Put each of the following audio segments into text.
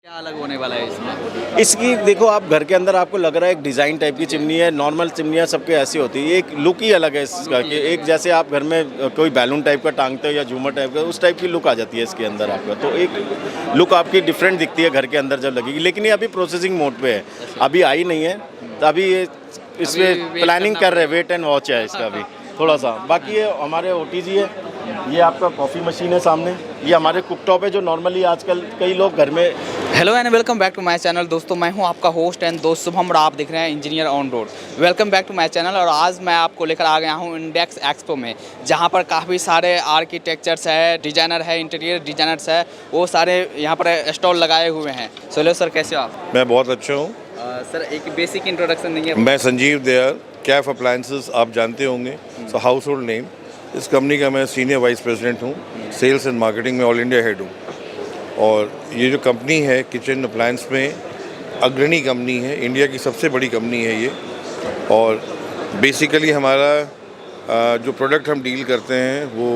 क्या अलग होने वाला है इसमें? इसकी देखो आप घर के अंदर आपको लग रहा है एक डिज़ाइन टाइप की चिमनी है। नॉर्मल चिमनियाँ सबके ऐसी होती है, एक लुक ही अलग है इसका कि एक जैसे आप घर में कोई बैलून टाइप का टांगते हो या झूमर टाइप का, उस टाइप की लुक आ जाती है इसके अंदर आपका। तो एक लुक आपकी डिफरेंट दिखती है घर के अंदर जब लगेगी, लेकिन ये अभी प्रोसेसिंग मोड पे है, अभी आई नहीं है। तो अभी ये इसमें प्लानिंग कर रहे हैं, वेट एंड वॉच है इसका अभी थोड़ा सा। बाकी ये हमारे OTG है, ये आपका कॉफ़ी मशीन है सामने, ये हमारे कुकटॉप है जो नॉर्मली आजकल कई लोग घर में। Hello and welcome back to my channel. दोस्तों मैं हूं आपका होस्ट एंड दोस्त शुभम और आप देख रहे हैं engineer on road. Welcome back to my channel. और आज मैं आपको लेकर आ गया हूं इंडेक्स एक्सपो में, जहां पर काफ़ी सारे आर्किटेक्चर्स है, डिज़ाइनर है, इंटीरियर डिज़ाइनर्स है, वो सारे यहां पर स्टॉल लगाए हुए हैं। हेलो सर, कैसे हो आप? मैं बहुत अच्छा हूँ। सर एक बेसिक इंट्रोडक्शन देंगे? मैं संजीव दयाल, कैफ अप्लायंसेस आप जानते होंगे, सो हाउस होल्ड नेम। इस कंपनी का मैं सीनियर वाइस प्रेसिडेंट हूँ, सेल्स एंड मार्केटिंग में ऑल इंडिया हेड हूँ। और ये जो कंपनी है किचन अप्लायंस में अग्रणी कंपनी है, इंडिया की सबसे बड़ी कंपनी है ये। और बेसिकली हमारा जो प्रोडक्ट हम डील करते हैं वो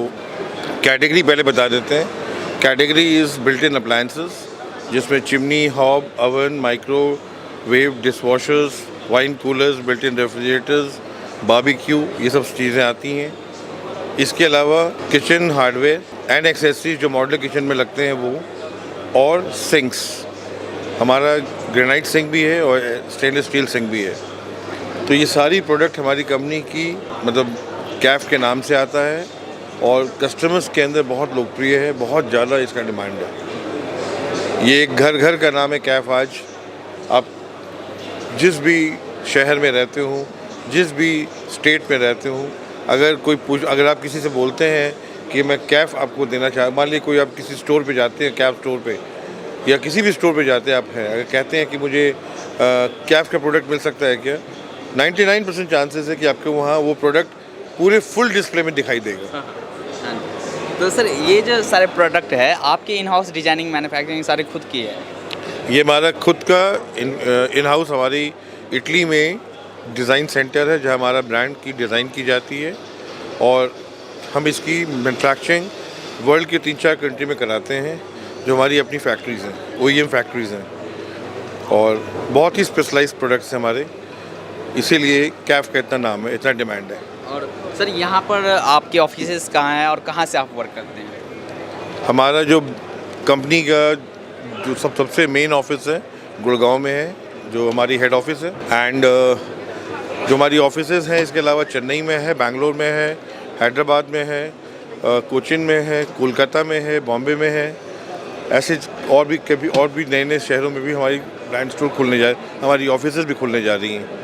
कैटेगरी पहले बता देते हैं। Category is built in appliances, जिसमें chimney, hob, oven, microwave, dishwashers, wine coolers, built in refrigerators, barbecue, ये सब चीज़ें आती हैं। इसके अलावा किचन हार्डवेयर एंड एक्सेसरीज जो मॉडल किचन में लगते हैं वो, और सिंक्स, हमारा ग्रेनाइट सिंक भी है और स्टेनलेस स्टील सिंक भी है। तो ये सारी प्रोडक्ट हमारी कंपनी की मतलब कैफ के नाम से आता है और कस्टमर्स के अंदर बहुत लोकप्रिय है, बहुत ज़्यादा इसका डिमांड है। ये एक घर घर का नाम है कैफ। आज आप जिस भी शहर में रहते हो, जिस भी स्टेट में रहते हो, अगर आप किसी से बोलते हैं कि मैं कैफ आपको देना मान लीजिए कोई आप किसी स्टोर पे जाते हैं, कैफ स्टोर पे या किसी भी स्टोर पे जाते हैं आप हैं, अगर कहते हैं कि मुझे कैफ का प्रोडक्ट मिल सकता है क्या, 99% चांसेस है कि आपको वहाँ वो प्रोडक्ट पूरे फुल डिस्प्ले में दिखाई देगा। तो सर ये जो सारे प्रोडक्ट है आपकी इन हाउस डिजाइनिंग मैन्युफैक्चरिंग सारी खुद की है? ये हमारा खुद का इन हाउस हमारी इटली में डिज़ाइन सेंटर है जहाँ हमारा ब्रांड की डिज़ाइन की जाती है और हम इसकी मैन्युफैक्चरिंग वर्ल्ड के 3-4 कंट्री में कराते हैं, जो हमारी अपनी फैक्ट्रीज़ हैं, OEM फैक्ट्रीज़ हैं। और बहुत ही स्पेशलाइज्ड प्रोडक्ट्स हैं हमारे, इसीलिए कैफ का इतना नाम है, इतना डिमांड है। और सर यहाँ पर आपके ऑफिसेस कहाँ हैं और कहाँ से आप वर्क करते हैं? हमारा जो कंपनी का जो सबसे मेन ऑफिस है गुड़गांव में है, जो हमारी हेड ऑफिस है। एंड जो हमारी ऑफिसेज हैं इसके अलावा चेन्नई में है, बेंगलोर में है, हैदराबाद में है, कोचिन में है, कोलकाता में है, बॉम्बे में है। ऐसे और भी नए शहरों में भी हमारी ब्रांड स्टोर हमारी ऑफिसेज भी खुलने जा रही हैं।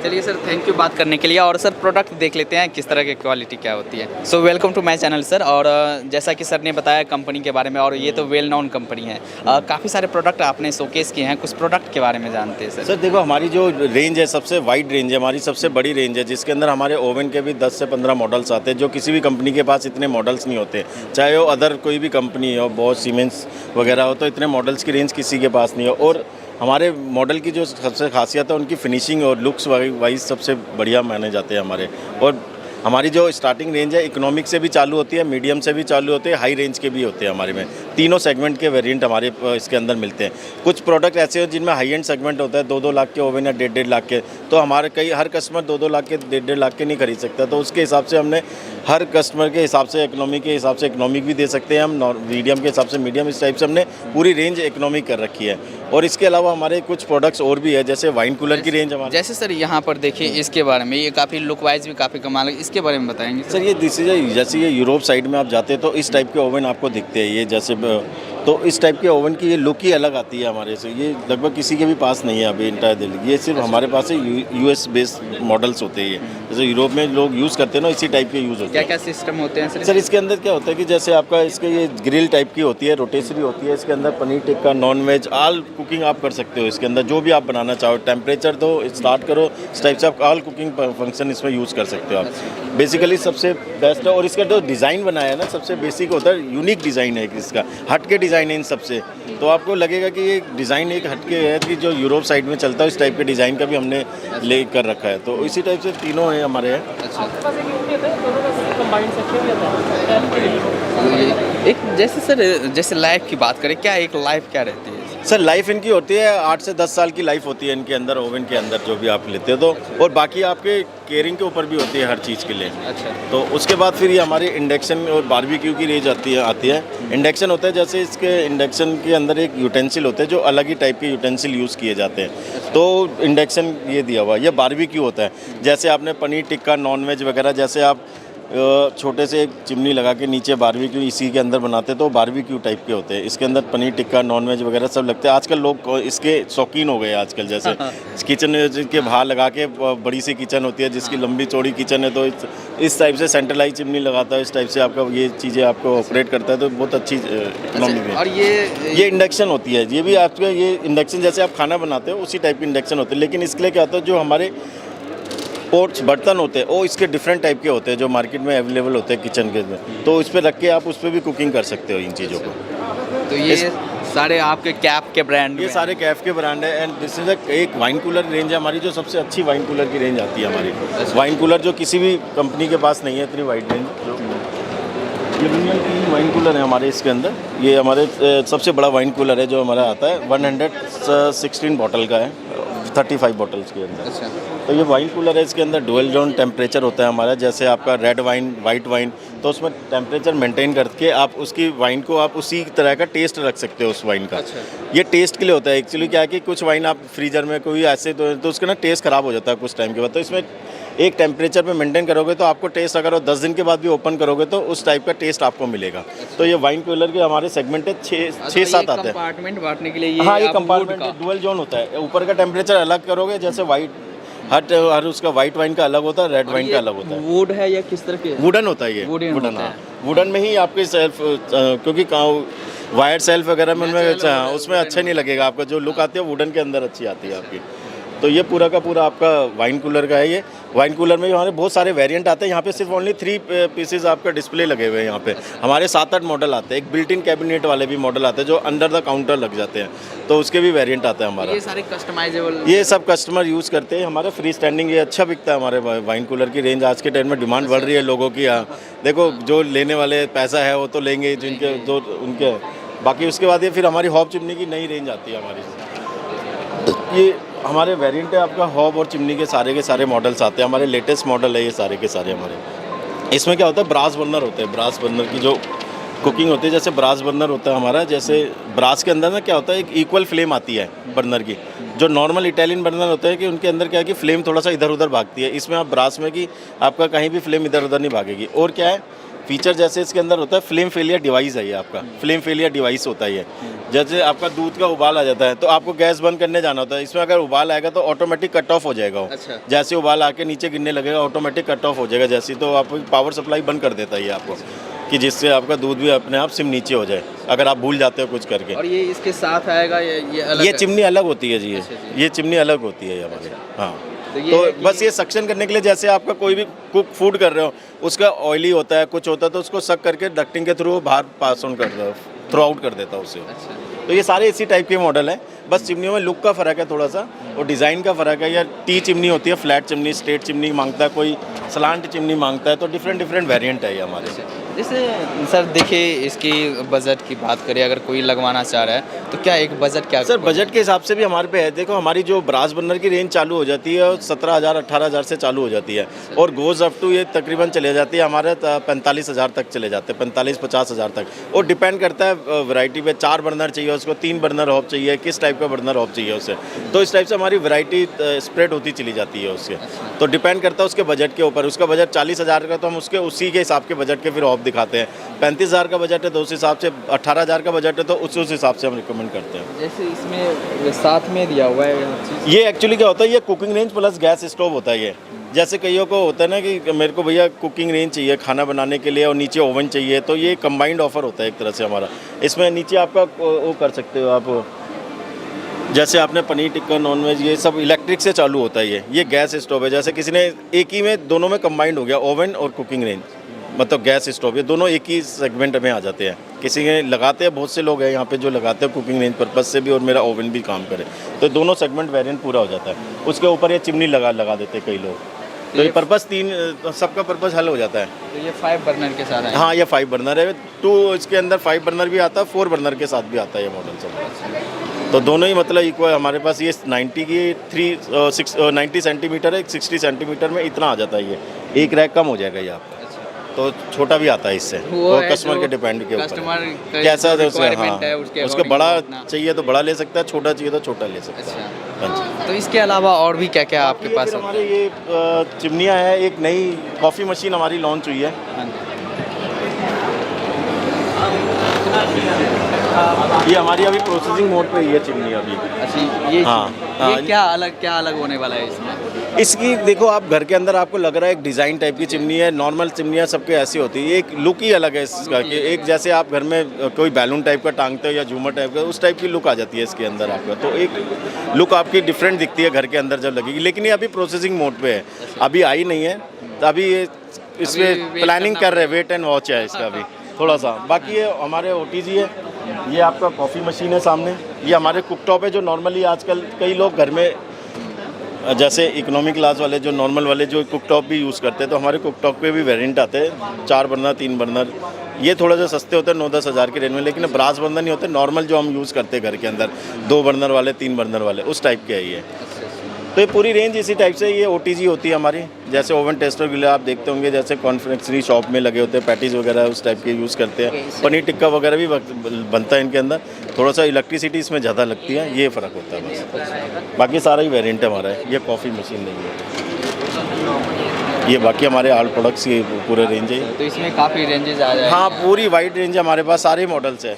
चलिए सर, थैंक यू बात करने के लिए। और सर प्रोडक्ट देख लेते हैं किस तरह की क्वालिटी क्या होती है। So welcome to my channel sir. और जैसा कि सर ने बताया कंपनी के बारे में, और ये तो वेल नोन कंपनी है, काफ़ी सारे प्रोडक्ट आपने शोकेस किए हैं, कुछ प्रोडक्ट के बारे में जानते हैं सर? सर देखो हमारी जो रेंज है सबसे वाइड रेंज है, हमारी सबसे बड़ी रेंज है, जिसके अंदर हमारे ओवन के भी 10 से 15 मॉडल्स आते हैं, जो किसी भी कंपनी के पास इतने मॉडल्स नहीं होते। चाहे वो अदर कोई भी कंपनी हो, बहुत सीमेंस वगैरह हो, तो इतने मॉडल्स की रेंज किसी के पास नहीं हो। और हमारे मॉडल की जो सबसे खासियत है उनकी फिनिशिंग और लुक्स वाइज सबसे बढ़िया माने जाते हैं हमारे। और हमारी जो स्टार्टिंग रेंज है इकोनॉमिक से भी चालू होती है, मीडियम से भी चालू होती है, हाई रेंज के भी होते हैं हमारे में। तीनों सेगमेंट के वेरिएंट हमारे इसके अंदर मिलते हैं। कुछ प्रोडक्ट ऐसे हैं जिनमें हाई एंड सेगमेंट होता है, 2-2 लाख के ओवन या 1.5 लाख के, तो हमारे हर कस्टमर 2-2 लाख के 1.5 लाख के नहीं खरीद सकता। तो उसके हिसाब से हमने हर कस्टमर के हिसाब से इकोनॉमी के हिसाब से इकोनॉमिक भी दे सकते हैं हम, मीडियम के हिसाब से मीडियम, इस टाइप से हमने पूरी रेंज इकोनॉमिक कर रखी है। और इसके अलावा हमारे कुछ प्रोडक्ट्स और भी है, जैसे वाइन कूलर की रेंज हमारे। जैसे सर यहाँ पर देखिए इसके बारे में, ये काफ़ी लुक वाइज भी काफ़ी कमाल है, इसके बारे में बताएंगे सर? ये जैसे ये यूरोप साइड में आप जाते हैं तो इस टाइप के ओवन आपको दिखते हैं, ये जैसे तो इस टाइप के ओवन की ये लुक ही अलग आती है हमारे से। ये लगभग किसी के भी पास नहीं है अभी इंटायर दिल्ली, ये सिर्फ हमारे पास है। US बेस्ड मॉडल्स होते हैं ये, जैसे यूरोप में लोग यूज़ करते हैं ना, इसी टाइप के यूज़ होते हैं। क्या क्या सिस्टम होते हैं सर? सर इसके अंदर क्या होता है कि जैसे आपका इसके ये ग्रिल टाइप की होती है, रोटेसरी होती है, इसके अंदर paneer tikka, non veg, all cooking आप कर सकते हो इसके अंदर, जो भी आप बनाना चाहो। टेम्परेचर तो स्टार्ट करो, इस टाइप से आप ऑल कुकिंग फंक्शन इसमें यूज़ कर सकते हो आप। बेसिकली सबसे बेस्ट है। और इसका जो डिज़ाइन बनाया है ना, सबसे बेसिक होता है, यूनिक डिज़ाइन है इसका, हट के डिज़ाइन है इन सबसे। तो आपको लगेगा कि ये डिज़ाइन एक हटके है कि जो यूरोप साइड में चलता है, इस टाइप के डिज़ाइन का भी हमने ले कर रखा है। तो इसी टाइप से तीनों हैं हमारे हैं। अच्छा, एक जैसे सर, जैसे लाइफ की बात करें, क्या एक लाइफ क्या रहती है? सर लाइफ इनकी होती है 8 से 10 साल की लाइफ होती है इनके अंदर, ओवन के अंदर जो भी आप लेते हो तो। और बाकी आपके केयरिंग के ऊपर भी होती है हर चीज़ के लिए। अच्छा। तो उसके बाद फिर ये हमारी इंडक्शन और बारबेक्यू की रेंज आती है। इंडक्शन होता है, जैसे इसके इंडक्शन के अंदर एक यूटेंसिल होते हैं जो अलग ही टाइप के यूटेंसिल यूज़ किए जाते हैं। तो इंडक्शन ये दिया हुआ है। ये बारबेक्यू होता है, जैसे आपने पनीर टिक्का, नॉनवेज वगैरह, जैसे आप छोटे से एक चिमनी लगा के नीचे बारबेक्यू इसी के अंदर बनाते हैं तो बारबेक्यू टाइप के होते हैं। इसके अंदर पनीर टिक्का, नॉनवेज वगैरह सब लगते हैं। आजकल लोग इसके शौकीन हो गए हैं आजकल, जैसे किचन के बाहर लगा के बड़ी सी किचन होती है जिसकी लंबी चौड़ी किचन है, तो इस टाइप से सेंट्रलाइज चिमनी लगाता है, इस टाइप से आपका ये चीज़ें आपको ऑपरेट करता है, तो बहुत अच्छी इकोनॉमी में। और ये इंडक्शन होती है, ये भी आपका ये इंडक्शन जैसे आप खाना बनाते हो उसी टाइप की इंडक्शन होती है। लेकिन इसके लिए क्या होता है, जो हमारे पोट्स बर्तन होते हैं वो इसके डिफरेंट टाइप के होते हैं जो मार्केट में अवेलेबल होते हैं किचन के में, तो इस पे रख के आप उस पर भी कुकिंग कर सकते हो इन चीज़ों को। तो ये सारे आपके कैप के ब्रांड, ये सारे कैफ के ब्रांड है। एंड दिस इज एक वाइन कूलर रेंज है हमारी, जो सबसे अच्छी वाइन कूलर की रेंज आती है हमारी। वाइन कूलर जो किसी भी कंपनी के पास नहीं है, इतनी वाइड रेंज। ये प्रीमियम की वाइन कूलर है हमारे इसके अंदर। ये हमारे सबसे बड़ा वाइन कूलर है जो हमारा आता है, 116 बॉटल का है, 35 बॉटल्स के अंदर। अच्छा। तो ये वाइन कूलर है, इसके अंदर डुअल जोन टेम्परेचर होता है हमारा। जैसे आपका रेड वाइन, वाइट वाइन, तो उसमें टेम्परेचर मेंटेन करके आप उसकी वाइन को आप उसी तरह का टेस्ट रख सकते हो उस वाइन का। अच्छा। ये टेस्ट के लिए होता है एक्चुअली। क्या है कि कुछ वाइन आप फ्रीजर में कोई ऐसे तो उसका ना टेस्ट ख़राब हो जाता है कुछ टाइम के बाद। तो इसमें एक टेम्परेचर पे मेंटेन करोगे तो आपको टेस्ट, अगर वो 10 दिन के बाद भी ओपन करोगे तो उस टाइप का टेस्ट आपको मिलेगा। तो ये वाइन कूलर के हमारे सेगमेंट है 6-7 आते हैं। कंपार्टमेंट बांटने के लिए ये हाँ, ये आप कंपार्टमेंट wood का। डुअल जोन होता है। ऊपर का टेम्परेचर अलग करोगे, जैसे वाइट हर उसका वाइट वाइन का अलग होता है, रेड वाइन का अलग होता है। वुड है या किस तरह के? वुडन होता है ये। वुडन वुडन, होता हाँ। है। वुडन में ही आपके सेल्फ, क्योंकि वायर सेल्फ वगैरह में उनमें उसमें अच्छा नहीं लगेगा आपका, जो लुक आती है वुडन के अंदर अच्छी आती है आपकी। तो ये पूरा का पूरा आपका वाइन कूलर का है। ये वाइन कूलर में हमारे बहुत सारे वेरिएंट आते हैं। यहाँ पे सिर्फ ओनली 3 पीसेज आपका डिस्प्ले लगे हुए हैं। यहाँ पे हमारे 7-8 मॉडल आते हैं। एक बिल्ट इन कैबिनेट वाले भी मॉडल आते हैं जो अंडर द काउंटर लग जाते हैं, तो उसके भी वेरिएंट आता है हमारा। ये सारे कस्टमाइजेबल, ये सब कस्टमर यूज़ करते हैं। हमारे फ्री स्टैंडिंग ये अच्छा बिकता है हमारे वाइन कूलर की रेंज। आज के टाइम में डिमांड बढ़ रही है लोगों की। हाँ, देखो जो लेने वाले पैसा है वो तो लेंगे, जिनके जो उनके। बाकी उसके बाद ये फिर हमारी हॉब चिमनी की नई रेंज आती है हमारी। ये हमारे वेरिएंट है आपका हॉब और चिमनी के सारे मॉडल्स आते हैं हमारे। लेटेस्ट मॉडल है ये सारे के सारे हमारे। इसमें क्या होता है, ब्रास बर्नर होते हैं। ब्रास बर्नर की जो कुकिंग होती है, जैसे ब्रास बर्नर होता है हमारा, जैसे ब्रास के अंदर ना क्या होता है, एक इक्वल फ्लेम आती है बर्नर की। जो नॉर्मल इटालियन बर्नर होते हैं कि उनके अंदर क्या है कि फ्लेम थोड़ा सा इधर उधर भागती है। इसमें आप ब्रास में कि आपका कहीं भी फ्लेम इधर उधर नहीं भागेगी। और क्या है फीचर, जैसे इसके अंदर होता है फ्लेम फेलियर डिवाइस है ये आपका। फ्लेम फेलियर डिवाइस होता है ये। जैसे आपका दूध का उबाल आ जाता है तो आपको गैस बंद करने जाना होता है, इसमें अगर उबाल आएगा तो ऑटोमेटिक कट ऑफ हो जाएगा वो। अच्छा। जैसे उबाल आके नीचे गिरने लगेगा ऑटोमेटिक कट ऑफ हो जाएगा जैसे, तो आप पावर सप्लाई बंद कर देता है ये आपको, कि जिससे आपका दूध भी अपने आप सिम नीचे हो जाए अगर आप भूल जाते हो कुछ करके। और ये इसके साथ आएगा, ये अलग ये है? चिमनी अलग होती है जी। अच्छा जी। ये चिमनी अलग होती है हमारे। हाँ, तो तो है कि बस ये सक्शन करने के लिए, जैसे आपका कोई भी कुक फूड कर रहे हो उसका ऑयली होता है, कुछ होता है, तो उसको सक करके डक्टिंग के थ्रू बाहर पास ऑन कर दो, थ्रो आउट कर देता है उसे। अच्छा। तो ये सारे इसी टाइप के मॉडल हैं। बस चिमनियों में लुक का फ़र्क है थोड़ा सा, और डिज़ाइन का फ़र्क है। या टी चिमनी होती है, फ्लैट चिमनी, स्ट्रेट चिमनी मांगता है, कोई स्लांट चिमनी मांगता है, तो डिफरेंट वेरिएंट है ये हमारे। जैसे सर देखिए, इसकी बजट की बात करें, अगर कोई लगवाना चाह रहा है तो क्या एक बजट क्या? सर बजट के हिसाब से भी हमारे पे है। देखो हमारी जो ब्रास बर्नर की रेंज चालू हो जाती है 17,000-18,000 से चालू हो जाती है, और गोज़ अप टू ये तकरीबन चले जाती है हमारे 45,000 तक चले जाते हैं, 45-50,000 तक। और डिपेंड करता है वैरायटी पे। 4 बर्नर चाहिए उसको, 3 बर्नर हॉब चाहिए, किस टाइप का बर्नर हॉब चाहिए उसे। तो इस टाइप से हमारी वैरायटी स्प्रेड होती चली जाती है उससे। तो डिपेंड करता है उसके बजट के ऊपर। उसका बजट 40,000 का, तो हम उसके उसी के हिसाब के बजट के फिर हॉब दिखाते हैं। 35,000 का बजट है तो उस हिसाब से, 18,000 का बजट है तो उस हिसाब से हम रिकमेंड करते हैं। जैसे इसमें साथ में दिया हुआ है चीज़, ये एक्चुअली क्या होता है, ये cooking range plus gas stove होता है ये। जैसे कईयों को होता है ना कि मेरे को भैया कुकिंग रेंज चाहिए खाना बनाने के लिए और नीचे ओवन चाहिए, तो ये कंबाइंड ऑफर होता है एक तरह से हमारा। इसमें नीचे आपका वो कर सकते हो आप, जैसे आपने पनीर टिक्का, नॉनवेज, ये सब इलेक्ट्रिक से चालू होता है ये गैस स्टोव है। जैसे किसी ने एक ही में दोनों में कंबाइंड हो गया, ओवन और कुकिंग रेंज, मतलब गैस स्टोव, ये दोनों एक ही सेगमेंट में आ जाते हैं। किसी ने लगाते हैं, बहुत से लोग हैं यहाँ पे जो लगाते हैं कुकिंग रेंज पर्पज़ से भी, और मेरा ओवन भी काम करे, तो दोनों सेगमेंट वेरिएंट पूरा हो जाता है। उसके ऊपर ये चिमनी लगा देते हैं कई लोग, तो ये पर्पज़ 3 सबका पर्पज़ हल हो जाता है। तो ये 5 बर्नर के साथ है? हाँ, ये 5 बर्नर है। 2 इसके अंदर 5 बर्नर भी आता है, 4 बर्नर के साथ भी आता है ये मॉडल सब। तो दोनों ही मतलब इक्वल हमारे पास ये 90 की 90 सेंटीमीटर है, 60 सेंटीमीटर में इतना आ जाता है ये, एक रैक कम हो जाएगा ये आपका। तो छोटा भी आता है इससे, वो कस्टमर के डिपेंड के ऊपर कैसा है उसका। हाँ, उसके बड़ा चाहिए तो बड़ा ले सकता है, छोटा चाहिए तो छोटा ले सकता है। हाँ जी। तो इसके अलावा और भी क्या क्या आपके पास? हमारे ये चिमनियाँ हैं, एक नई कॉफ़ी मशीन हमारी लॉन्च हुई है। ये हमारी अभी प्रोसेसिंग मोड पे ही है चिमनी अभी। अच्छा, ये हाँ, ये क्या अलग होने वाला है इसमें? इसकी देखो आप घर के अंदर आपको लग रहा है एक डिज़ाइन टाइप की चिमनी है, नॉर्मल चिमनियाँ सबके ऐसी होती है, एक लुक ही अलग है इसका कि एक जैसे आप घर में कोई बैलून टाइप का टांगते हो या झूमर टाइप का, उस टाइप की लुक आ जाती है इसके अंदर आपका। तो एक लुक आपकी डिफरेंट दिखती है घर के अंदर जब लगेगी, लेकिन ये अभी प्रोसेसिंग मोड पे है, अभी आई नहीं है, तो अभी ये इसमें प्लानिंग कर रहे हैं, वेट एंड वॉच है इसका अभी थोड़ा सा। बाकी ये हमारे OTG है, ये आपका कॉफ़ी मशीन है सामने, ये हमारे कुकटॉप है जो नॉर्मली आजकल कई लोग घर में जैसे इकोनॉमिक क्लास वाले जो नॉर्मल वाले जो कुकटॉप भी यूज़ करते हैं, तो हमारे कुकटॉप पे भी वेरिएंट आते हैं, 4 बर्नर 3 बर्नर। ये थोड़ा सा सस्ते होते हैं 9-10 हज़ार के रेंज में, लेकिन ब्रास बर्नर नहीं होते, नॉर्मल जो हम यूज़ करते हैं घर के अंदर 2 बर्नर वाले 3 बर्नर वाले, उस टाइप के है ये। तो ये पूरी रेंज इसी टाइप से ये OTG होती है हमारी। जैसे ओवन टेस्टर के लिए आप देखते होंगे जैसे कॉन्फेक्शनरी शॉप में लगे होते हैं, पैटीज़ वगैरह उस टाइप के यूज़ करते हैं, पनीर टिक्का वगैरह भी बनता है इनके अंदर। थोड़ा सा इलेक्ट्रिसिटी इसमें ज़्यादा लगती है, ये फ़र्क होता है बस, बाकी सारा ही वेरिएंट हमारा है। ये कॉफ़ी मशीन नहीं है, ये बाकी हमारे ऑल प्रोडक्ट्स ये पूरे रेंज है। तो इसमें काफ़ी रेंजेस आ जाए? हाँ, पूरी वाइड रेंज है हमारे पास, सारे मॉडल्स है।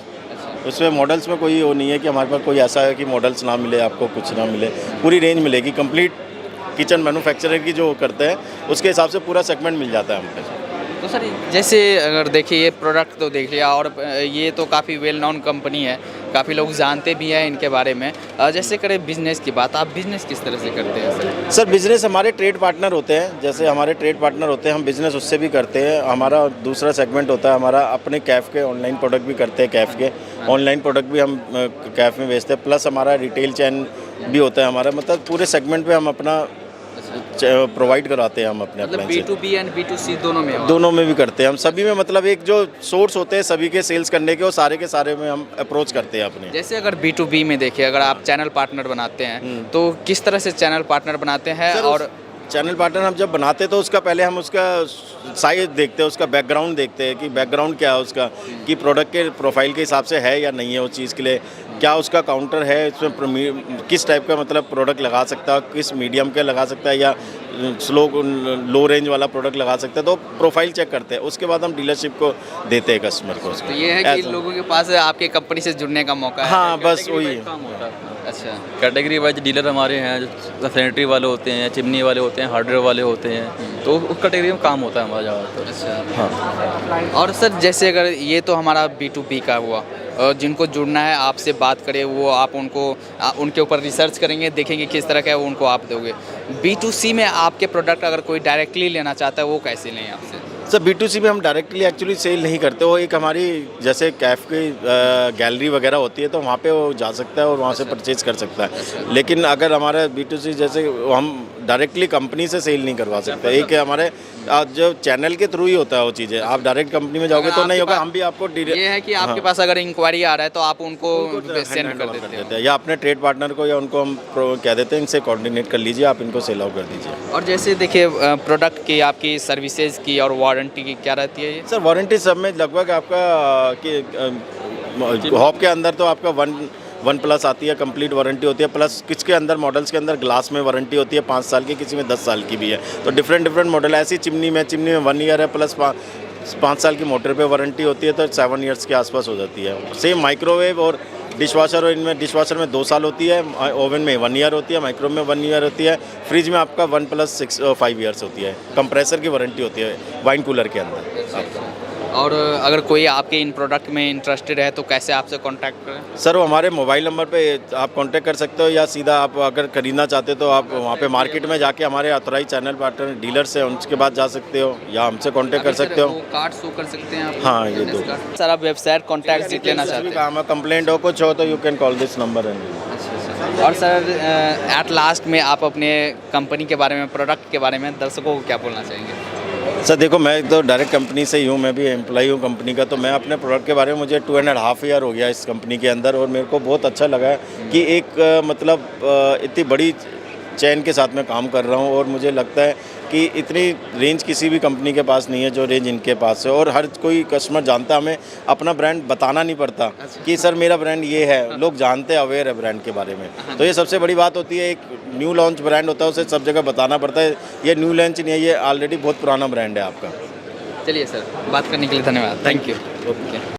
उसमें मॉडल्स में कोई वो नहीं है कि हमारे पास कोई ऐसा है कि मॉडल्स ना मिले, आपको कुछ ना मिले, पूरी रेंज मिलेगी। कंप्लीट किचन मैन्युफैक्चरर की जो करते हैं उसके हिसाब से पूरा सेगमेंट मिल जाता है हम पे। तो सर जैसे अगर देखिए ये प्रोडक्ट तो देख लिया, और ये तो काफ़ी वेल नोन कंपनी है, काफ़ी लोग जानते भी हैं इनके बारे में। जैसे करें बिज़नेस की बात, आप बिज़नेस किस तरह से करते हैं सर? सर बिज़नेस हमारे ट्रेड पार्टनर होते हैं, जैसे हमारे ट्रेड पार्टनर होते हैं, हम बिज़नेस उससे भी करते हैं। हमारा दूसरा सेगमेंट होता है हमारा अपने कैफ़ के, ऑनलाइन प्रोडक्ट भी करते हैं कैफ़ के, ऑनलाइन प्रोडक्ट भी हम कैफ़ में बेचते हैं, प्लस हमारा रिटेल चैन भी होता है हमारा। मतलब पूरे सेगमेंट पे हम अपना प्रोवाइड कराते हैं हम अपने मतलब B2B एंड B2C दोनों में भी करते हैं हम, सभी में। मतलब एक जो सोर्स होते हैं सभी के सेल्स करने के, वो सारे के सारे में हम अप्रोच करते हैं अपने। जैसे अगर B2B में देखिए, अगर आप चैनल पार्टनर बनाते हैं तो किस तरह से चैनल पार्टनर बनाते हैं? और चैनल पार्टनर हम जब बनाते हैं तो उसका पहले हम उसका साइज देखते हैं, उसका बैकग्राउंड देखते हैं कि बैकग्राउंड क्या है उसका, कि प्रोडक्ट के प्रोफाइल के हिसाब से है या नहीं है उस चीज़ के लिए, क्या उसका काउंटर है, इसमें किस टाइप का मतलब प्रोडक्ट लगा सकता है, किस मीडियम के लगा सकता है या लो रेंज वाला प्रोडक्ट लगा सकते हैं। तो प्रोफाइल चेक करते हैं, उसके बाद हम डीलरशिप को देते हैं कस्टमर को। तो ये है कि लोगों के पास आपके कंपनी से जुड़ने का मौका है। हाँ बस वही। अच्छा, कैटेगरी वाइज डीलर हमारे हैं, जो सैनिटरी वाले होते हैं, चिमनी वाले होते हैं, हार्डवेयर वाले होते हैं, तो उस कैटेगरी में काम होता है हमारा ज़्यादातर। अच्छा हाँ। और सर जैसे अगर ये तो हमारा B2B का हुआ, जिनको जुड़ना है आपसे बात करें, वो आप उनके ऊपर रिसर्च करेंगे, देखेंगे किस तरह का है, वो उनको आप दोगे। B2C में आपके प्रोडक्ट अगर कोई डायरेक्टली लेना चाहता है, वो कैसे लें आपसे? सर B2C में हम डायरेक्टली एक्चुअली सेल नहीं करते, वो एक हमारी जैसे कैफ़ की गैलरी वगैरह होती है तो वहाँ पे वो जा सकता है और वहाँ से परचेज कर सकता है। लेकिन अगर हमारा B2C जैसे हम डायरेक्टली कंपनी से सेल नहीं करवा सकते, एक है हमारे जो चैनल के थ्रू ही होता है वो चीज़ें। आप डायरेक्ट कंपनी में जाओगे तो नहीं होगा, हम भी आपको ये है कि आपके पास अगर इंक्वायरी आ रहा है तो आप उनको सेंड कर देते हैं, या अपने ट्रेड पार्टनर को या उनको हम कह देते हैं इनसे कोऑर्डिनेट कर लीजिए, आप इनको सेल आउट कर दीजिए। और जैसे देखिए प्रोडक्ट की आपकी सर्विसेज की और वारंटी की क्या रहती है ये? सर वारंटी सब में लगभग आपका कि हॉप के अंदर तो आपका वन प्लस आती है, कंप्लीट वारंटी होती है, प्लस किसके अंदर मॉडल्स के अंदर ग्लास में वारंटी होती है 5 साल की, किसी में 10 साल की भी है। तो डिफरेंट मॉडल है। ऐसी चिमनी में 1 ईयर है, प्लस 5 साल की मोटर पे वारंटी होती है, तो 7 ईयर्स के आसपास हो जाती है। सेम माइक्रोवेव और डिशवाशर, और इनमें डिशवाशर में 2 साल होती है, ओवन में 1 ईयर होती है, माइक्रो में 1 ईयर होती है, फ्रिज में आपका 1+5 ईयर्स होती है। कंप्रेसर की वारंटी होती है वाइन कूलर के अंदर। और अगर कोई आपके इन प्रोडक्ट में इंटरेस्टेड है तो कैसे आपसे कांटेक्ट करें? सर वो हमारे मोबाइल नंबर पे आप कांटेक्ट कर सकते हो, या सीधा आप अगर खरीदना चाहते हो तो आप वहाँ पे मार्केट में जाके हमारे ऑथराइज चैनल पार्टनर डीलर से उनके बाद जा सकते हो, या हमसे कांटेक्ट कर सकते हो। कार्ड शो कर सकते हैं आप? हाँ, ये दो। सर आप वेबसाइट कॉन्टैक्ट जीत लेना चाहते हैं? काम है, कंप्लेंट हो कुछ हो तो you can call this number. और सर एट लास्ट में आप अपने कंपनी के बारे में, प्रोडक्ट के बारे में दर्शकों को क्या बोलना चाहेंगे? सर देखो, मैं तो डायरेक्ट कंपनी से ही हूँ, मैं भी एम्प्लॉई हूँ कंपनी का। तो मैं अपने प्रोडक्ट के बारे में, मुझे 2.5 ईयर हो गया इस कंपनी के अंदर, और मेरे को बहुत अच्छा लगा है कि एक मतलब इतनी बड़ी चैन के साथ में काम कर रहा हूँ। और मुझे लगता है कि इतनी रेंज किसी भी कंपनी के पास नहीं है जो रेंज इनके पास है। और हर कोई कस्टमर जानता है, हमें अपना ब्रांड बताना नहीं पड़ता कि सर मेरा ब्रांड ये है, लोग जानते हैं, अवेयर है ब्रांड के बारे में। तो ये सबसे बड़ी बात होती है। एक न्यू लॉन्च ब्रांड होता है, उसे सब जगह बताना पड़ता है। ये न्यू लॉन्च नहीं है, ये ऑलरेडी बहुत पुराना ब्रांड है आपका। चलिए सर, बात करने के लिए धन्यवाद, थैंक यू। ओके।